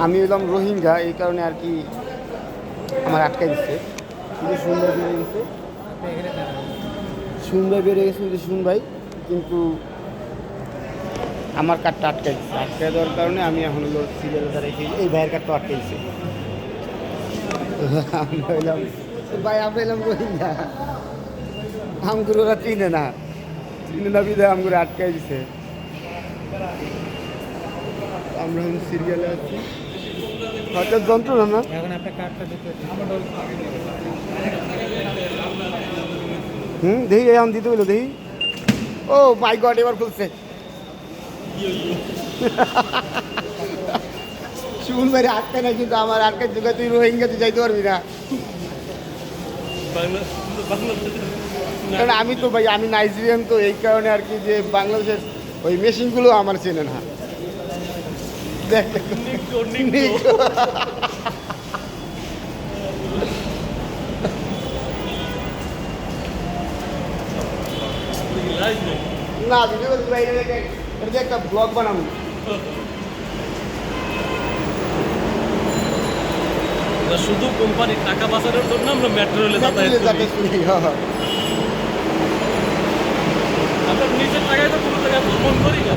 আমি হলাম রোহিঙ্গা, এই কারণে আর কি আমার আটকাই দিচ্ছে। কিন্তু সুন্দর বেড়ে গেছে, সুন্দর বেড়ে গেছে কিন্তু শুন ভাই, কিন্তু আমার কার্ডটা আটকাই দিচ্ছে। আটকাই দেওয়ার কারণে আমি এখন হলো সিরিয়ালে দাঁড়াইছি, এই ভাইয়ের কার্ডটা আটকাই দিচ্ছে। আমরা হইলাম ভাই, আমরা এলাম রোহিঙ্গা, আমগুলো ওরা চিনে না, চিনে না বিধায় আমগুলো আটকাই দিছে। আমরা এখন সিরিয়ালে আছি, হয়তো যন্ত্রণা না। এখন আপনার কার্ডটা দিতে দেখি এখন দিতে হইলো, দেখি। ও মাই গড, এবার খুলছে। শুন ভাই, আটকায় না কিন্তু আমার আটকায় যুগে, তুই রোহিঙ্গাতে যাইতে পারবি না। কারণ আমি তো ভাই, আমি নাইজেরিয়ান, তো এই কারণে আর কি, যে বাংলাদেশের ওই মেশিনগুলো আমার চেনে না। দেখ না, ভিডিও করতে ভাই, এটা একটা ব্লগ বানাবো। শুধু কোম্পানির টাকা বাঁচানোর জন্য আমরা মেট্রো রেলে যাতায়াত করি। আমরা নিজের টাকায় তো কোনো জায়গায় ভ্রমণ করি না।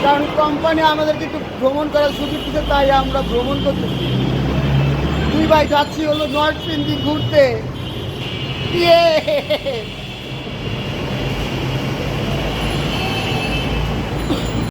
কারণ কোম্পানি আমাদেরকে একটু ভ্রমণ করার সুযোগ দিচ্ছে, তাই আমরা ভ্রমণ করতেছি। দুই ভাই যাচ্ছি হলো নর্থ সিন্ধি ঘুরতে। ইয়ে